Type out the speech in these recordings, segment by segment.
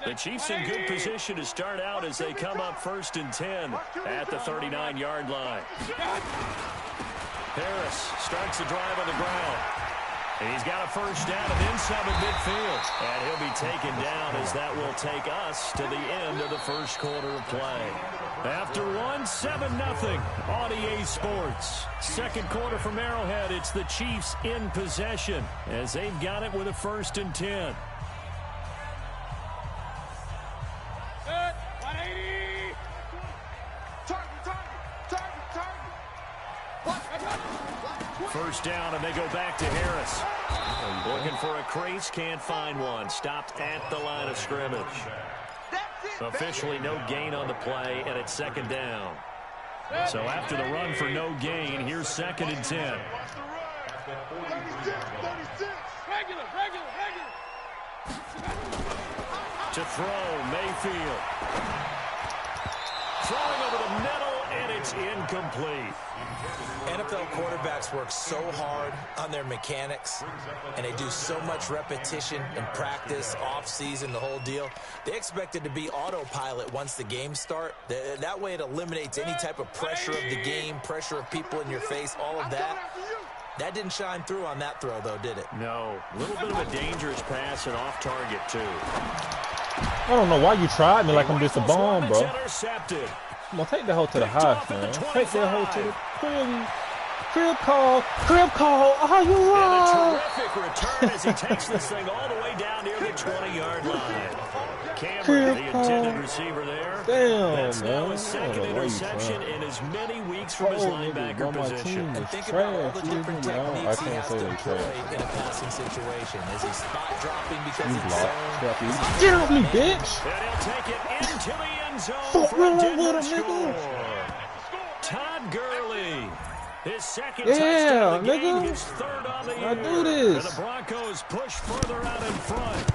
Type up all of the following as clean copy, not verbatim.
The Chiefs in good position to start out as they come up 1st and 10 at the 39-yard line. Harris starts the drive on the ground. And he's got a first down and then some at midfield. And he'll be taken down as that will take us to the end of the first quarter of play. After one, 7-0 on EA Sports. Second quarter from Arrowhead, it's the Chiefs in possession as they've got it with a 1st and 10. First down, and they go back to Harris. Looking for a crease, can't find one. Stopped at the line of scrimmage. Officially no gain on the play, and it's 2nd down. So after the run for no gain, here's 2nd and 10. To throw, Mayfield. Throwing over the middle, and it's incomplete. NFL quarterbacks work so hard on their mechanics, and they do so much repetition in practice, off-season, the whole deal. They expect it to be autopilot once the games start. That way it eliminates any type of pressure of the game, pressure of people in your face, all of that. That didn't shine through on that throw, though, did it? No. A little bit of a dangerous pass and off target, too. I don't know why you tried me like I'm just a bomb, bro. Intercepted. Come on, take the hoe to the house, man. Take that hoe to the crib call. Are you wrong? And a terrific return as he takes this thing all the way down near the 20-yard line. Cameron, the intended receiver there. Damn, That's man. now his 2nd interception in as many weeks from his linebacker position. And think about all the different techniques he has to employ in a passing situation. Is he spot dropping because it's zone? Get off me, bitch! And he'll take it into the end zone for a Denver score. Todd Gurley. His 2nd touchdown of the game, his 3rd on the year. I do this. And the Broncos push further out in front.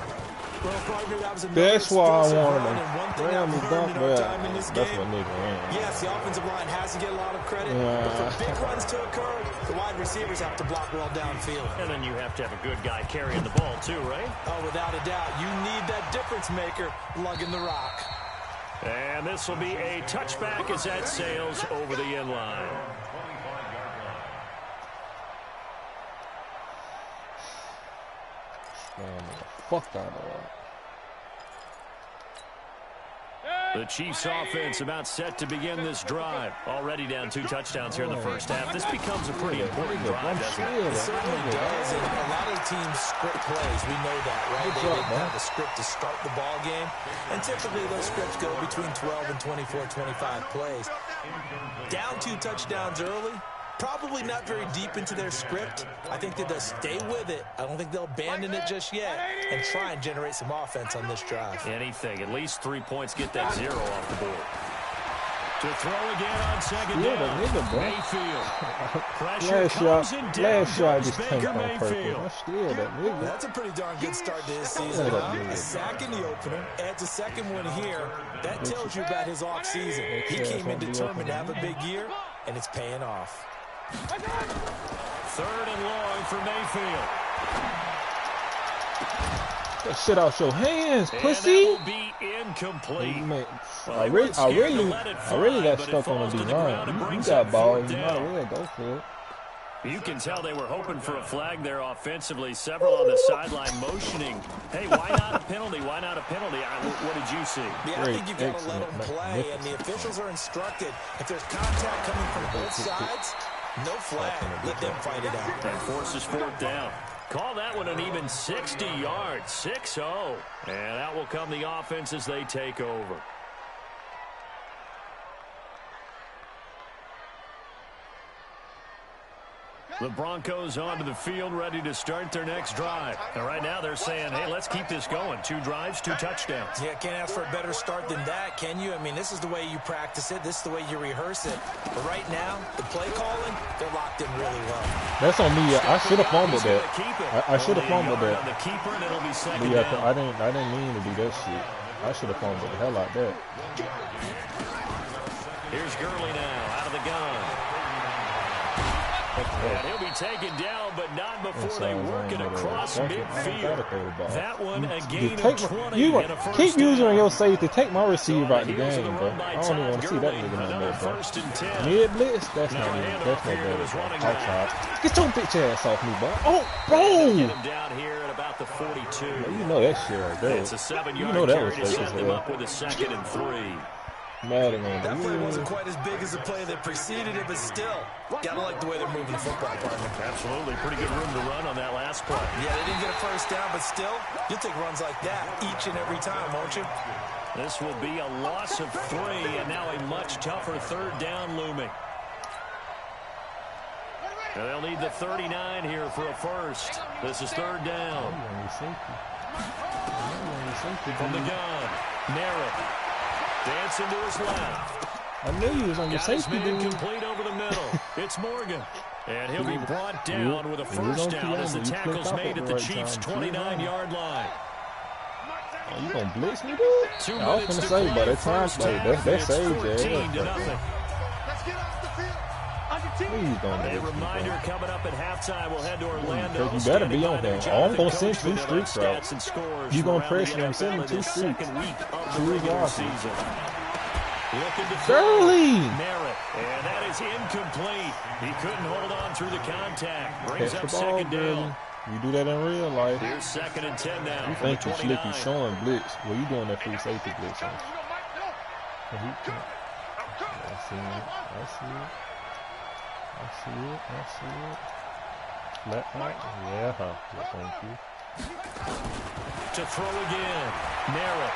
Well, partner, that was that's why I wanted him. Ram me dump that. That's my nigga, man. Yes, the offensive line has to get a lot of credit, but for big runs to occur, the wide receivers have to block well downfield. And then you have to have a good guy carrying the ball too, right? Oh, without a doubt. You need that difference maker lugging the rock. And this will be a touchback as that sails over the end line. Fuck out of that. The Chiefs offense about set to begin this drive. Already down 2 touchdowns here in the first half. This becomes a pretty important drive, doesn't it? It certainly does. And a lot of teams script plays. We know that, right? They have a script to start the ball game. And typically those scripts go between 12 and 24, 25 plays. Down 2 touchdowns early. Probably not very deep into their script. I think that they'll stay with it. I don't think they'll abandon it just yet and try and generate some offense on this drive. Anything. At least 3 points. Get that 0 off the board. To throw again on 2nd down. Nigga, bro. Mayfield. Pressure comes in down. Last shot just came on purpose. I steal that nigga. That's a pretty darn good start to his season. A sack in the opener. Adds a 2nd one here. That tells you about his offseason. He came in determined to have a big year, and it's paying off. 3rd and long for Mayfield. That shit out your hands, pussy. And that will be incomplete. I really got stuck on the D-line. You got balls. You might as well go for it. You can tell they were hoping for a flag there offensively. Several on the sideline motioning. Hey, why not a penalty? Why not a penalty? What did you see? Yeah, I think you've got to let them play, and the officials are instructed. If there's contact coming from both sides, no flag. Let them fight it out. That forces 4th down. Call that one an even 60 yards. 6-0. And that will come the offense as they take over. The Broncos onto the field, ready to start their next drive. And right now they're saying, hey, let's keep this going. 2 drives, 2 touchdowns. Yeah, can't ask for a better start than that, can you? I mean, this is the way you practice it. This is the way you rehearse it. But right now, the play calling, they're locked in really well. That's on me. I should have fumbled that. I should have fumbled that. The keeper, and it'll be 2nd yeah, down. I didn't mean to do that shit. I should have fumbled the hell out of that. Here's Gurley now, out of the gun. And he'll be taken down, but not before they work it across midfield. That one, a gain of 20 and a first keep using down. your safety. Take my receiver out the game, bro. I don't even want to see that nigga no more, bro. Mid blitz? That's not even. That's no better, bro. Outside. Get your bitch ass off me, bro. Oh, bro! Get him down here at about the 42. You know that shit right there. It's a 7-yard you know that was carry to fake set as them hell. up with a 2nd and 3. Madden on That play wasn't quite as big as the play that preceded it, but still, gotta like the way they're moving the football, partner. Absolutely. Pretty good room to run on that last play. Yeah, they didn't get a first down, but still, you'll take runs like that each and every time, won't you? This will be a loss of 3, and now a much tougher 3rd down looming. And they'll need the 39 here for a first. This is 3rd down. From the gun, Merritt. Dancing to his left. I knew he was on your safety, dude. Complete over the middle. It's Morgan. And he'll be brought down with a first down as the tackle's made at the Chiefs' 29-yard line. Oh, you gonna blitz me, dude? I was gonna say, but that time play, that's sage, yeah. Please don't A reminder coming up at halftime. We'll head to Orlando. You better be on there. Oh, I'm gonna send 2 streaks, bro. You gonna pressure him, send him 2 streaks. 2 losses. Gurley! Merritt, and that is incomplete. He couldn't hold on through the contact. Brings Catch up the ball, 2nd down. You do that in real life. Here's 2nd and 10 now. You think you slick, you showing blitz. Well, you doing that free safety blitz. I see it. I see it. I see it. I see it. Flat right? Yeah. Well, thank you. To throw again. Merritt.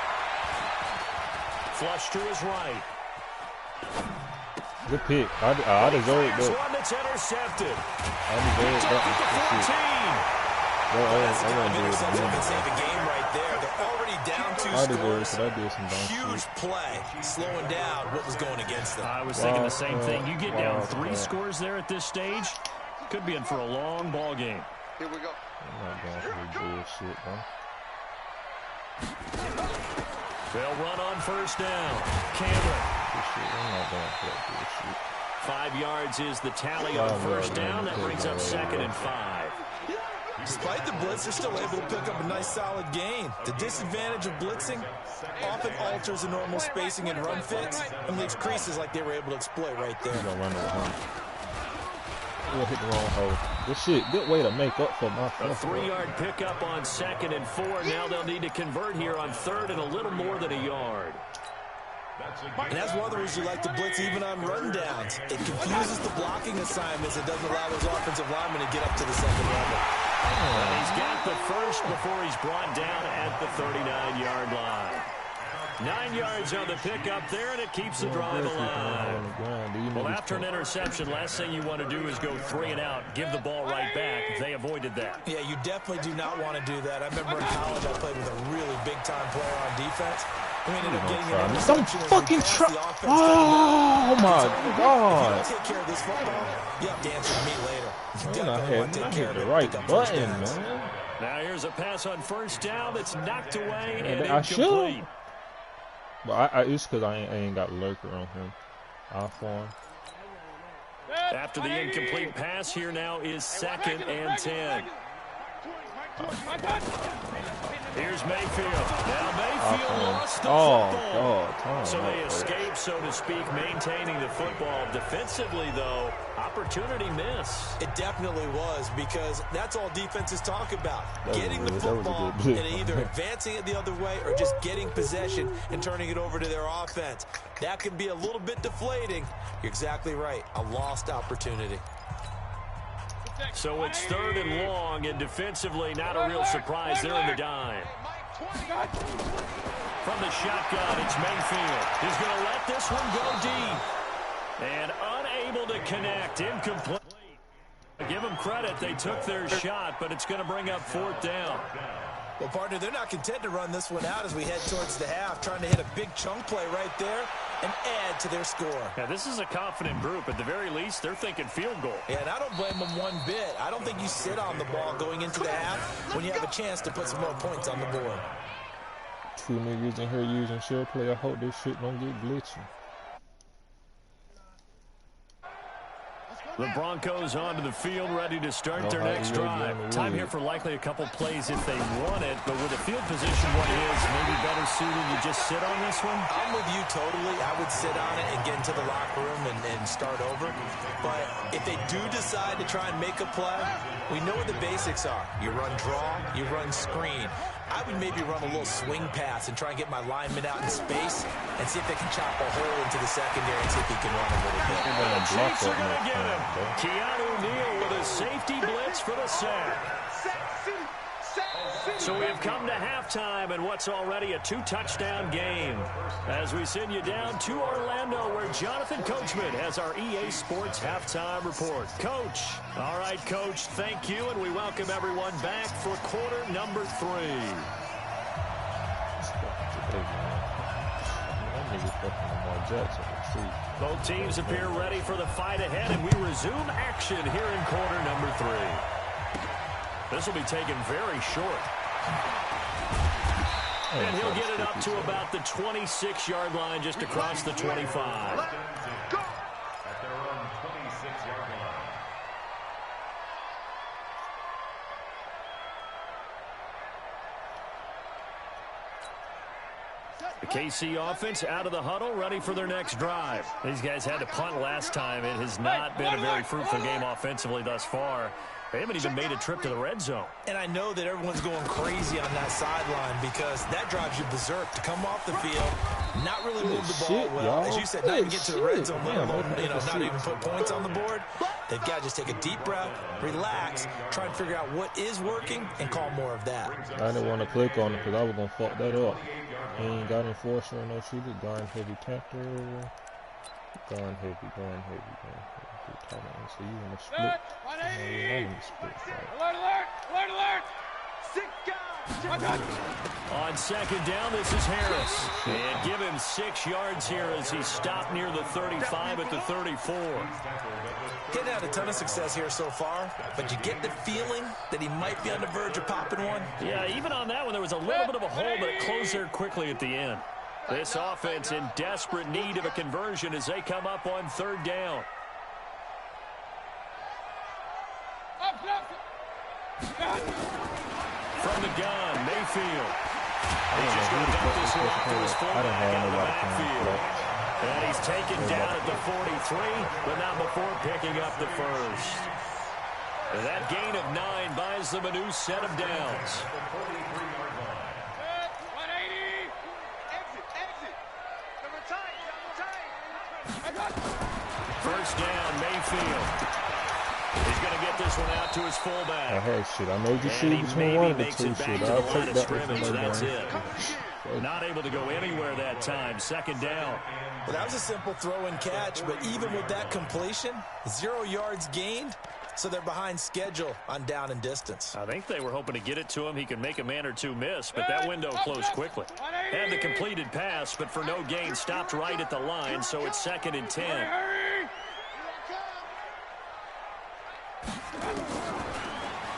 Flush to his right. Good pick. I deserve that. One that's intercepted. I deserve that. That's the kind of interception that can save a game right there. They're already down 2 scores. I did some huge play, slowing down what was going against them. I was thinking the same thing. You get down 3 scores there at this stage, could be in for a long ball game. Here we go. I'm not going for this bullshit, bro. They'll run on first down. Cameron. I'm not going for that bullshit. 5 yards is the tally on first down. That brings up 2nd and 5. Despite the blitz, they're still able to pick up a nice solid gain. The disadvantage of blitzing often alters the normal spacing and run fits and leaves creases like they were able to exploit right there. He's gonna run over him. We'll hit the wrong hole. This shit, good way to make up for my A 3-yard pickup on 2nd and 4. Now they'll need to convert here on 3rd and a little more than a yard. And that's one of the reasons you like to blitz even on rundowns. It confuses the blocking assignments. It doesn't allow those offensive linemen to get up to the 2nd level. He's got the first before he's brought down at the 39-yard line. 9 yards on the pickup there, and it keeps the drive alive. Well, after an interception, last thing you want to do is go 3 and out, give the ball right back. They avoided that. Yeah, you definitely do not want to do that. I remember in college I played with a really big-time player on defense. We ended up getting an interception. Don't fucking try. Oh, my God. Take care of this football. You have to answer to me later. I hit the right button, man. Now here's a pass on first down that's knocked away and I incomplete. should. But it's because I ain't got lurker on him. I'll form. After the incomplete pass, here now is 2nd and 10. Here's Mayfield. Now Mayfield lost the football. God. So they escape, so to speak, maintaining the football. Defensively, though, opportunity miss. It definitely was, because that's all defenses talk about. Getting the football and either advancing it the other way or just getting possession and turning it over to their offense. That can be a little bit deflating. You're exactly right. A lost opportunity. So it's 3rd and long, and defensively, not a real surprise. They're in the dime. From the shotgun, it's Mayfield. He's going to let this one go deep. And unable to connect. Incomplete. Give them credit. They took their shot, but it's going to bring up 4th down. Well, partner, they're not content to run this one out as we head towards the half, trying to hit a big chunk play right there and add to their score. Now, this is a confident group. At the very least, they're thinking field goal. Yeah, and I don't blame them one bit. I don't think you sit on the ball going into the half when you have a chance to put some more points on the board. 2 niggas in here using share play. I hope this shit don't get glitchy. The Broncos onto the field, ready to start their next drive. Time here for likely a couple plays if they want it, but with the field position what it is, maybe better suited to just sit on this one? I'm with you totally. I would sit on it and get into the locker room and start over. But if they do decide to try and make a play, we know what the basics are. You run draw, you run screen. I would maybe run a little swing pass and try and get my lineman out in space and see if they can chop a hole into the secondary and see if he can run a little bit. The Chiefs are going to get him. Keanu Neal with a safety blitz for the sack. So we have come to halftime in what's already a 2-touchdown game. As we send you down to Orlando, where Jonathan Coachman has our EA Sports halftime report. Coach. All right, Coach, thank you, and we welcome everyone back for quarter number 3. Both teams appear ready for the fight ahead, and we resume action here in quarter number 3. This will be taken very short. And he'll get it up to about the 26-yard line, just across the 25. Let's go. At their own 26-yard line. The KC offense out of the huddle, ready for their next drive. These guys had to punt last time. It has not been a very fruitful game offensively thus far. They haven't even made a trip to the red zone. And I know that everyone's going crazy on that sideline because that drives you berserk to come off the field, not really move the ball well. As you said, not even get to the red zone, let alone, not even put points on the board. They've got to just take a deep breath, relax, try and figure out what is working, and call more of that. I didn't want to click on it because I was going to fuck that up. He ain't got enforcer, no shooter, guard heavy tactor. Going heavy. So you want to split. Alert! 6 guys. On second down, this is Harris. And give him 6 yards here as he stopped near the 35 at the 34. Getting had a ton of success here so far, but you get the feeling that he might be on the verge of popping one. Yeah, even on that one, there was a little bit of a hole, but it closed there quickly at the end. This offense in desperate need of a conversion as they come up on third down. From the gun, Mayfield. He's just going to dump this one off to his fullback out of the backfield. And he's taken down at the 43, but not before picking up the first. And that gain of 9 buys them a new set of downs. 180. Exit. First down, Mayfield. He's going to get this one out to his fullback. I had shit. I made you see between one of the two shit. I'll take that one. That's it. Not able to go anywhere that time. Second down. Well, that was a simple throw and catch, but even with that completion, 0 yards gained, so they're behind schedule on down and distance. I think they were hoping to get it to him. He could make a man or two miss, but that window closed quickly. Had the completed pass, but for no gain, stopped right at the line, so it's 2nd and 10.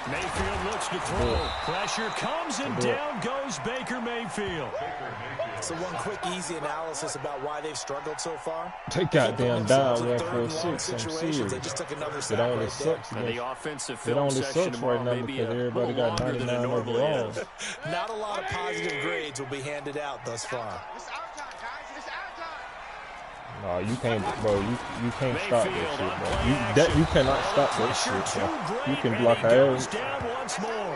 Mayfield looks to throw. Pressure comes, and down goes Baker Mayfield. So one quick, easy analysis about why they've struggled so far. They goddamn down 1-4-6. I'm serious. They just took another It sack only right sucks. there. And the offensive It film only section sucks tomorrow right now may be because a everybody little got longer than it 99 normally overall. is. Not a lot of positive grades will be handed out thus far. No, you can't, bro. You can't stop that shit, bro. You cannot stop that shit, bro. You can block out.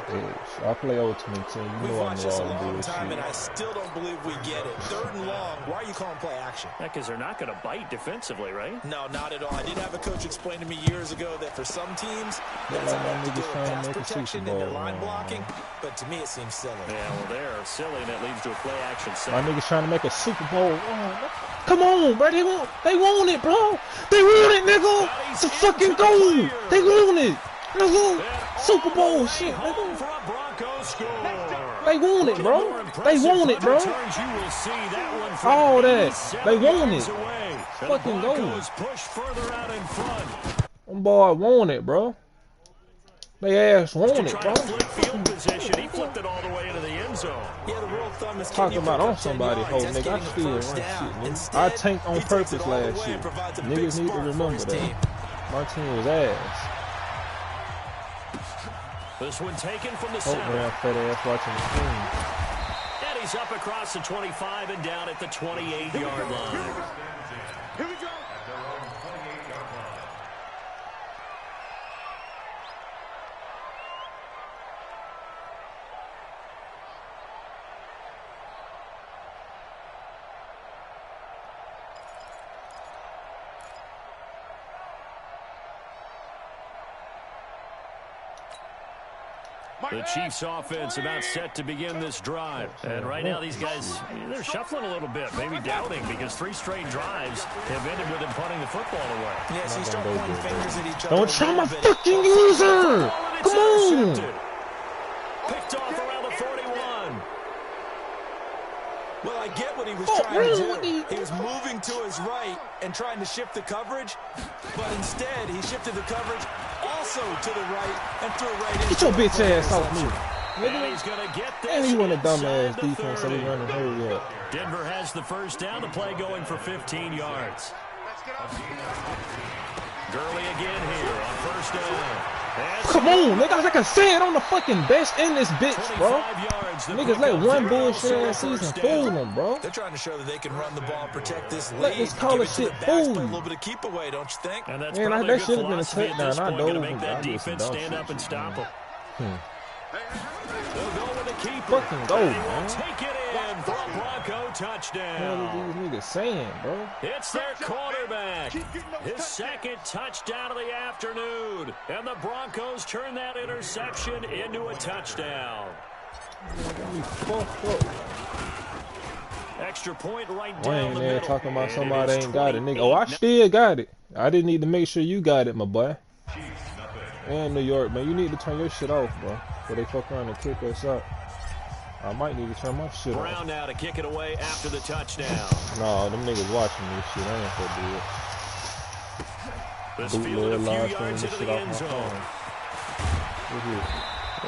Yes, I play Ultimate Team. You We've know I'm watched this a raw and long time, and bullshit. I still don't believe we get it. 3rd and long. Why are you calling play action? Yeah, because they're not going to bite defensively, right? No, not at all. I did have a coach explain to me years ago that for some teams, that's like enough to niggas deal with trying to pass make a protection Super and their Bowl, line man. blocking, but to me it seems silly. Yeah, well, they're silly, and that leads to a play action set. My niggas trying to make a Super Bowl. Oh, come on, bro. They want it, bro. They want it, nigga. It's a fucking goal. They want it, nigga. Super Bowl shit, nigga. For a Broncos score. They want it, bro. They want it, bro. All that. They want it. Fucking goal. Push further out in front. Them boy want it, bro. They ass want it, bro. Field position. He flipped it all the way into the end zone. Yeah, the rule of thumb is Talking about on somebody, ho, nigga. I still run shit, nigga. I tanked on purpose last year. Niggas need to remember that. My team was ass. This one taken from the Hope center. man, fat ass watching the team. And he's up across the 25 and down at the 28-yard line. Here we go. At their own 28-yard line. The Chiefs offense about set to begin this drive. And right now these guys, they're shuffling a little bit, maybe doubting, because 3 straight drives have ended with them punting the football away. Yes, you start pointing fingers at each other. Don't try my fucking user! Come on! Picked off around the 41. Well, I get what he was trying to do. He was moving to his right and trying to shift the coverage, but instead he shifted the coverage also to the right and threw it right into Get your bitch ass off me. And he's going to get this. And he won a dumbass inside the defense, so he 30. running hurry up. Denver has the first down, the play going for 15 yards. Gurley again here on first down. Come on, nigga, like I said, I'm the fucking best in this bitch, bro. 25 yards. Niggas let one bullshit ass season fool them, bro. They're trying to show that they can run the ball, protect this lead. Let this collar shit fool A you. little bit of keep away, don't you think? And that's Man, probably that a good should have been a philosophy at this touchdown. I point, gonna know, make that I did some defense dumb stand shit, up and stop man. them. They'll go with the keeper. Fucking go, And he man. will take it in for a Bronco touchdown. What are these niggas saying, bro? It's their quarterback. His second touchdown of the afternoon. And the Broncos turn that interception into a touchdown. We fucked up. Extra point right I down ain't the there middle. talking about And somebody it is ain't got it, nigga. 28. Oh, I still got it. I didn't need to make sure you got it, my boy. And New York, man, you need to turn your shit off, bro. Before they fuck around and kick us out. I might need to turn my shit Brown off. now to kick it away after the touchdown. Nah, them niggas watching this shit. I ain't gonna do it. This Bootleg fielded a live few stream yards this into shit the off end my zone. phone. Look here.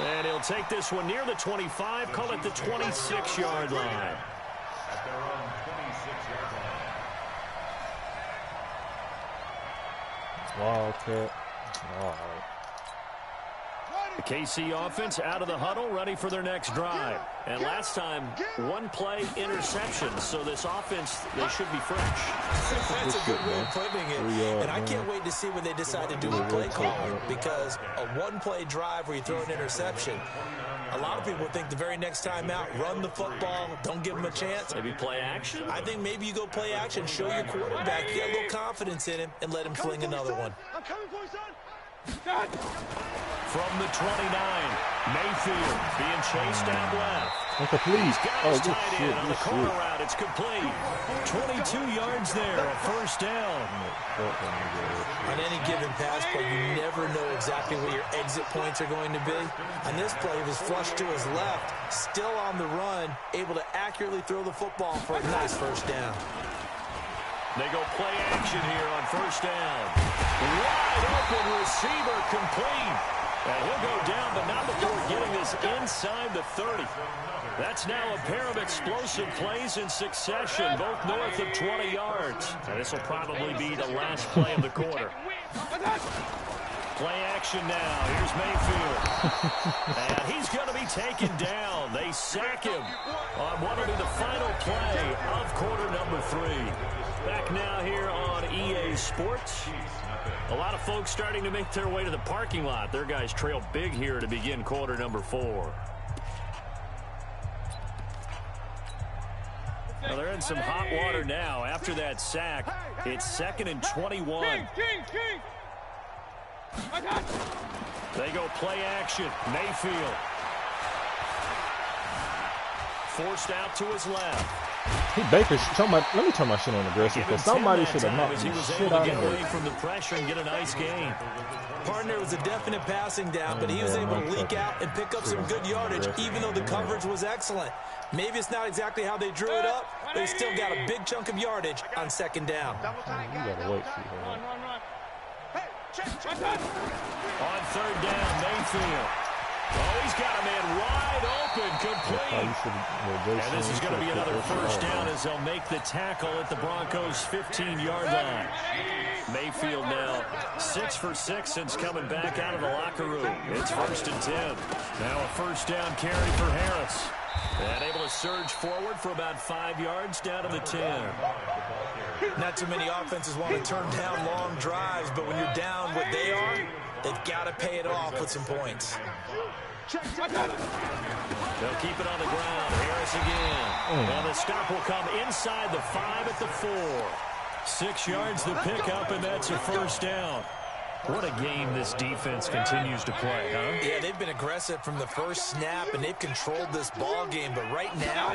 And he'll take this one near the 25, call it the 26-yard line. At their own 26-yard line. Wildcat. Alright. The KC offense out of the huddle, ready for their next drive. And last time, one play interception. So this offense, they should be fresh. That's a good way of putting it. And I can't wait to see when they decide to do a play calling, because a one-play drive where you throw an interception, a lot of people think the very next time out, run the football, don't give them a chance. Maybe play action? I think maybe you go play action, show your quarterback, you got a little confidence in him, and let him fling another one. I'm coming for you, son. From the 29, Mayfield being chased out left. Incomplete. He's got Oh, his good tight shit, end on the good corner shit. route. It's complete. 22 yards there, a first down. On any given pass play, you never know exactly where your exit points are going to be. On this play, he was flushed to his left, still on the run, able to accurately throw the football for a nice first down. They go play action here on first down. Wide open receiver complete. And he'll go down, but not before getting this inside the 30. That's now a pair of explosive plays in succession, both north of 20 yards. And this will probably be the last play of the quarter. Play action now. Here's Mayfield. And he's going to be taken down. They sack him on what will be the final play of quarter number 3. Back now here on EA Sports. A lot of folks starting to make their way to the parking lot. Their guys trail big here to begin quarter number 4. Well, they're in some hot water now. After that sack, it's 2nd and 21. They go play action. Mayfield. Forced out to his left. Hey, Baker, let me turn my shit on aggressive, Give him because somebody 10 should have that knocked time as he the was shit able to out get of away me. from the pressure and get a nice gain. Partner was a definite passing down, but he was able to leak out and pick up some good yardage, even though the coverage was excellent. Maybe it's not exactly how they drew it up, but they still got a big chunk of yardage on second down. You gotta wait for On third down, Mayfield. Oh, he's got a man wide open, complete. And this is going to be another first down as they'll make the tackle at the Broncos' 15-yard line. Mayfield now 6 for 6 since coming back out of the locker room. It's 1st and 10. Now a first down carry for Harris. And able to surge forward for about 5 yards down to the 10. Not too many offenses want to turn down long drives, but when you're down what they are, they've got to pay it off with some points. They'll keep it on the ground. Harris again. And the stop will come inside the 5 at the 4. 6 yards the pickup, and that's a first down. What a game this defense continues to play, huh? Yeah, they've been aggressive from the first snap, and they've controlled this ball game. But right now,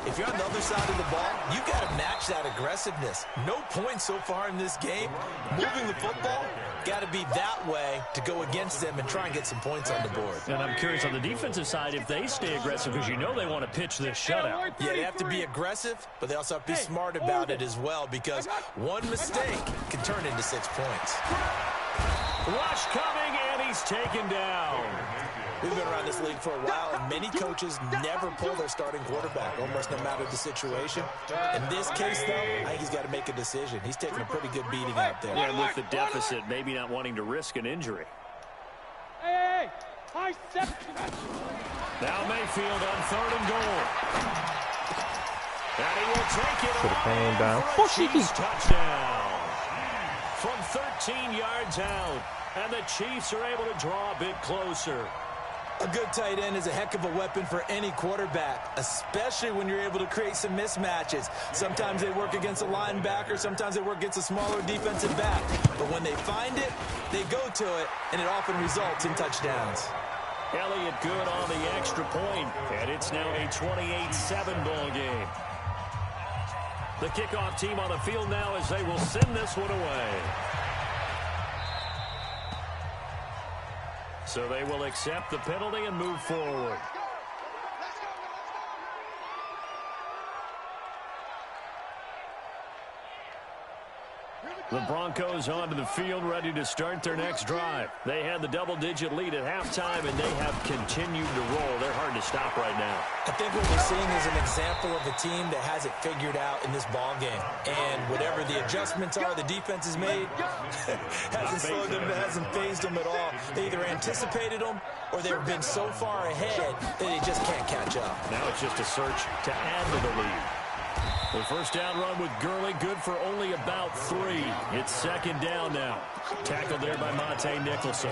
if you're on the other side of the ball, you've got to match that aggressiveness. No points so far in this game. Moving the football, got to be that way to go against them and try and get some points on the board. And I'm curious on the defensive side if they stay aggressive, because you know they want to pitch this shutout. Yeah, they have to be aggressive, but they also have to be smart about it as well, because one mistake can turn into 6 points. Rush coming, and he's taken down. We've been around this league for a while, and many coaches never pull their starting quarterback, almost no matter the situation. In this case, though, I think he's got to make a decision. He's taking a pretty good beating out there. Yeah, and with the deficit, maybe not wanting to risk an injury. Hey, now Mayfield on 3rd and goal. And he will take it for a Chiefs touchdown. From 13 yards out, and the Chiefs are able to draw a bit closer. A good tight end is a heck of a weapon for any quarterback, especially when you're able to create some mismatches. Sometimes they work against a linebacker, sometimes they work against a smaller defensive back. But when they find it, they go to it, and it often results in touchdowns. Elliott good on the extra point, and it's now a 28-7 ball game. The kickoff team on the field now as they will send this one away. So they will accept the penalty and move forward. The Broncos onto the field, ready to start their next drive. They had the double-digit lead at halftime, and they have continued to roll. They're hard to stop right now. I think what we're seeing is an example of a team that has it figured out in this ball game. And whatever the adjustments are the defense has made, hasn't slowed them, hasn't phased them at all. They either anticipated them or they've been so far ahead that they just can't catch up. Now it's just a search to add to the lead. The first down run with Gurley, good for only about 3. It's 2nd down now. Tackled there by Monte Nicholson.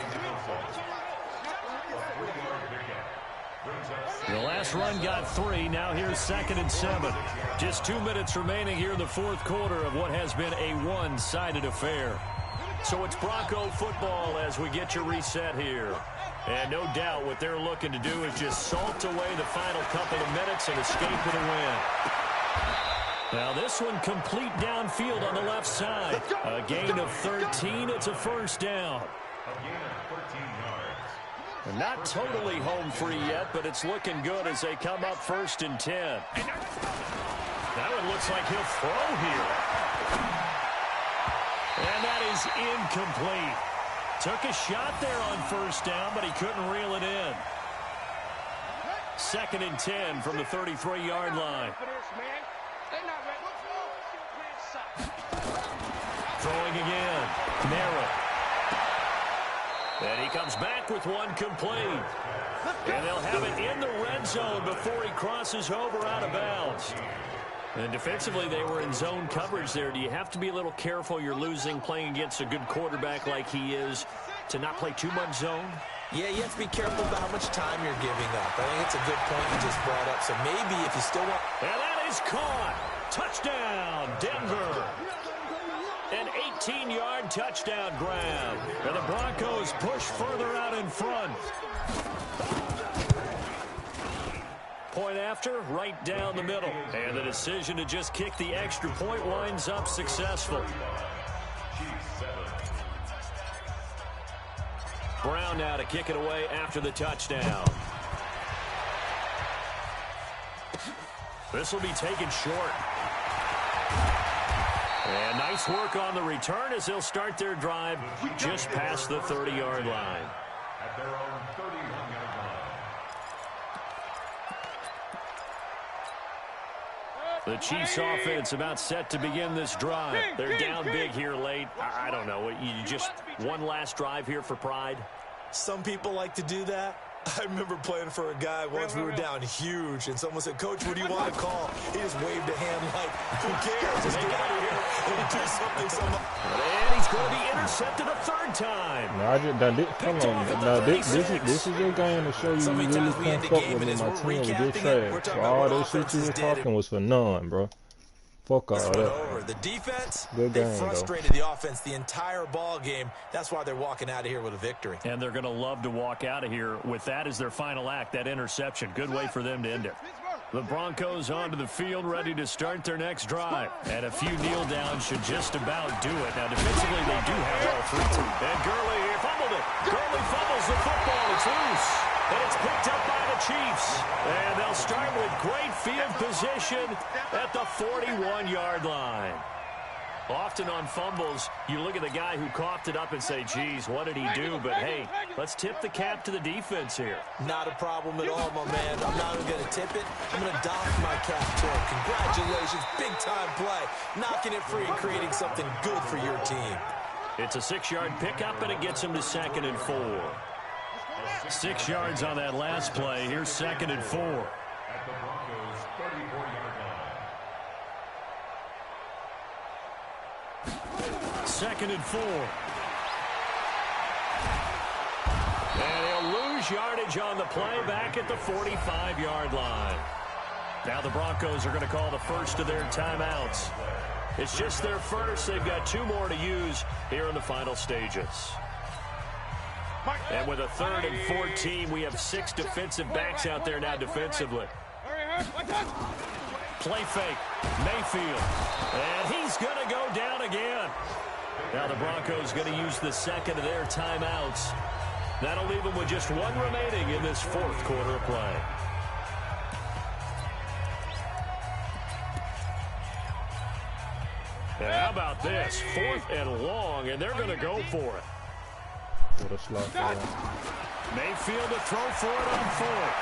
The last run got 3. Now here's 2nd and 7. Just 2 minutes remaining here in the 4th quarter of what has been a one-sided affair. So it's Bronco football as we get your reset here. And no doubt what they're looking to do is just salt away the final couple of minutes and escape with a win. Now this one complete downfield on the left side. A gain of 13. It's a first down. Not totally home free yet, but it's looking good as they come up 1st and 10. That one looks like he'll throw here. And that is incomplete. Took a shot there on 1st down, but he couldn't reel it in. 2nd and 10 from the 33-yard line. Throwing again. Narrow. And he comes back with one complete. And they'll have it in the red zone before he crosses over out of bounds. And defensively, they were in zone coverage there. Do you have to be a little careful? You're losing playing against a good quarterback like he is to not play too much zone? Yeah, you have to be careful about how much time you're giving up. I think it's a good point you just brought up. So maybe if you still want... And that is caught. Touchdown, Denver. An 18-yard touchdown grab. And the Broncos push further out in front. Point after, right down the middle. And the decision to just kick the extra point winds up successful. Brown now to kick it away after the touchdown. This will be taken short. And nice work on the return as they'll start their drive just past the 30-yard line. At their own 31-yard line. The Chiefs offense about set to begin this drive. They're down big here late. I don't know. You just one last drive here for pride? Some people like to do that. I remember playing for a guy once we were down huge, and someone said, "Coach, what do you want to call?" He just waved a hand like, "Who cares? Just get out of here and do something." And he's going to be intercepted a third time. This is your game to show you really can't fuck with me. My team was just trash. So all that shit you was talking was for none, bro. Fuck all that. The defense, good game, they frustrated the offense the entire ball game. That's why they're walking out of here with a victory. And they're going to love to walk out of here with that as their final act, that interception. Good way for them to end it. The Broncos onto the field, ready to start their next drive. And a few kneel downs should just about do it. Now, defensively, they do have all three. And Gurley here fumbled it. Gurley fumbles the football. It's loose. And it's picked up by the Chiefs. And they'll start with great field position at the 41-yard line. Often on fumbles, you look at the guy who coughed it up and say, geez, what did he do? But, hey, let's tip the cap to the defense here. Not a problem at all, my man. I'm not even going to tip it. I'm going to dock my cap to him. Congratulations. Big-time play. Knocking it free and creating something good for your team. It's a 6-yard pickup, and it gets him to 2nd and 4. 6 yards on that last play. Here's 2nd and 4. At the Broncos' 34-yard line. 2nd and 4. And he'll lose yardage on the play back at the 45-yard line. Now the Broncos are going to call the first of their timeouts. It's just their first. They've got 2 more to use here in the final stages. And with a 3rd and 14, we have 6 defensive backs out there now defensively. Play fake. Mayfield. And he's going to go down again. Now the Broncos going to use the 2nd of their timeouts. That'll leave them with just 1 remaining in this 4th quarter of play. And how about this? 4th and long, and they're going to go for it. What a slot there. Mayfield to throw for it on 4th.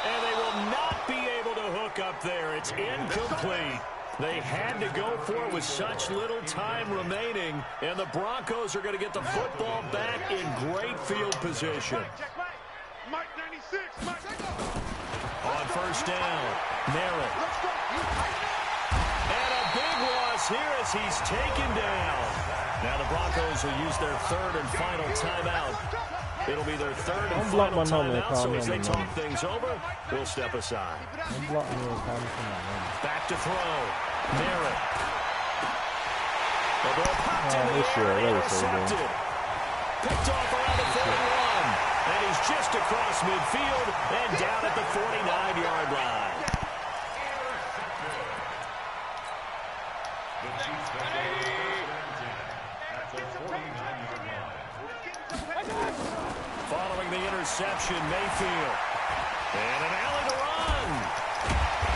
And they will not be able to hook up there. It's incomplete. They had to go for it with such little time remaining. And the Broncos are going to get the football back in great field position. On 1st down, Merritt. And a big loss here as he's taken down. Now the Broncos will use their 3rd and final timeout. It'll be their 3rd and final timeout, so as they talk things over, we'll step aside. Back to throw. Merritt. The ball popped in the air and intercepted. Picked off around the 41. And he's just across midfield and down at the 49-yard line. Following the interception, Mayfield. And an alley to run.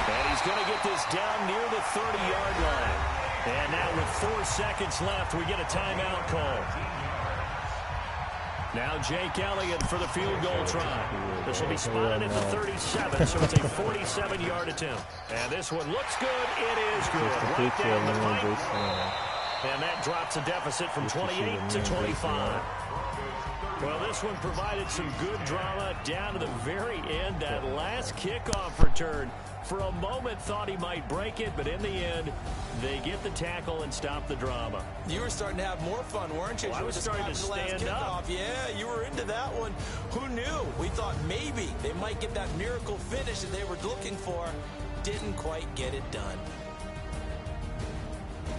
And he's going to get this down near the 30-yard line. And now with 4 seconds left, we get a timeout call. Now Jake Elliott for the field goal try. This will be spotted at the 37, so it's a 47-yard attempt. And this one looks good. It is good. Right down the pipe. And that drops a deficit from 28 to 25. Well, this one provided some good drama down to the very end. That last kickoff return, for a moment thought he might break it, but in the end, they get the tackle and stop the drama. You were starting to have more fun, weren't you? Well, I was starting to stand up. Yeah, you were into that one. Who knew? We thought maybe they might get that miracle finish that they were looking for. Didn't quite get it done.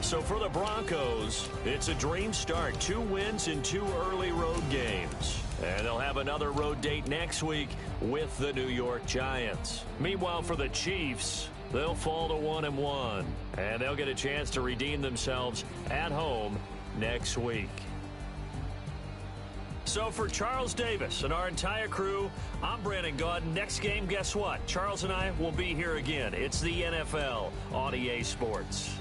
So for the Broncos, it's a dream start. 2 wins in 2 early road games. And they'll have another road date next week with the New York Giants. Meanwhile, for the Chiefs, they'll fall to 1-1. And they'll get a chance to redeem themselves at home next week. So for Charles Davis and our entire crew, I'm Brandon Gaudin. Next game, guess what? Charles and I will be here again. It's the NFL on EA Sports.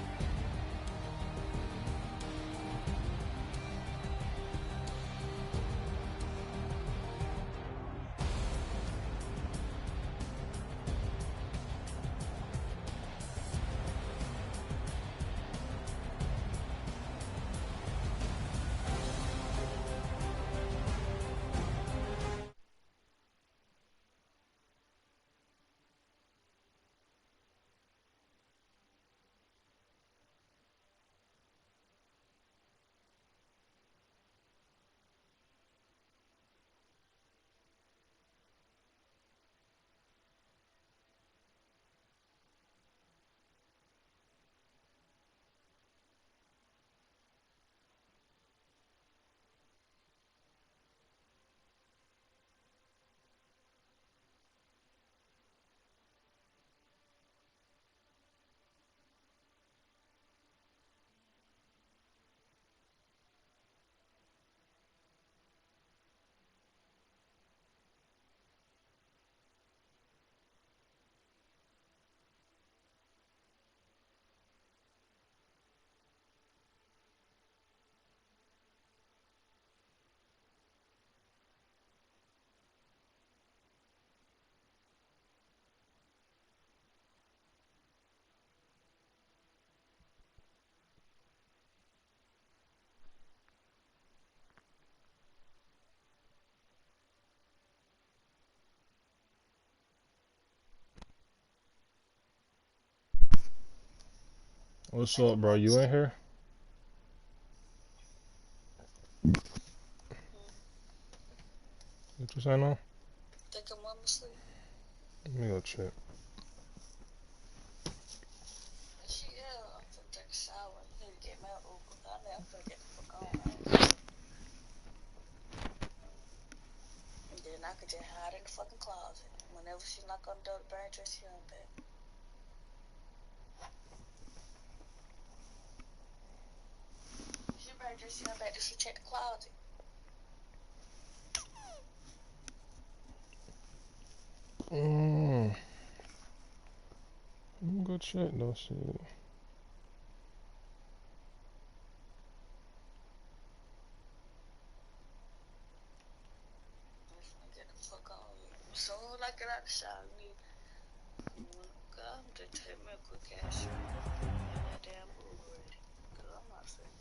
What's up, bro? You in here? What you saying now? Think I'm on sleep. Let me go check. Shit, yeah, I'm finna take a shower. You need to get me out of Uber. I know I'm finna get the fuck on. And then I could just hide in the fucking closet. Whenever she knock on the door to burn dress, she on back. She burn dress, she on back. Just check the closet. Let me go check though, shit. Get the fuck on. As soon as I get out the shower, you wanna go? Just take me a quick ass shower. And that damn Uber ready. Cause I'm not finna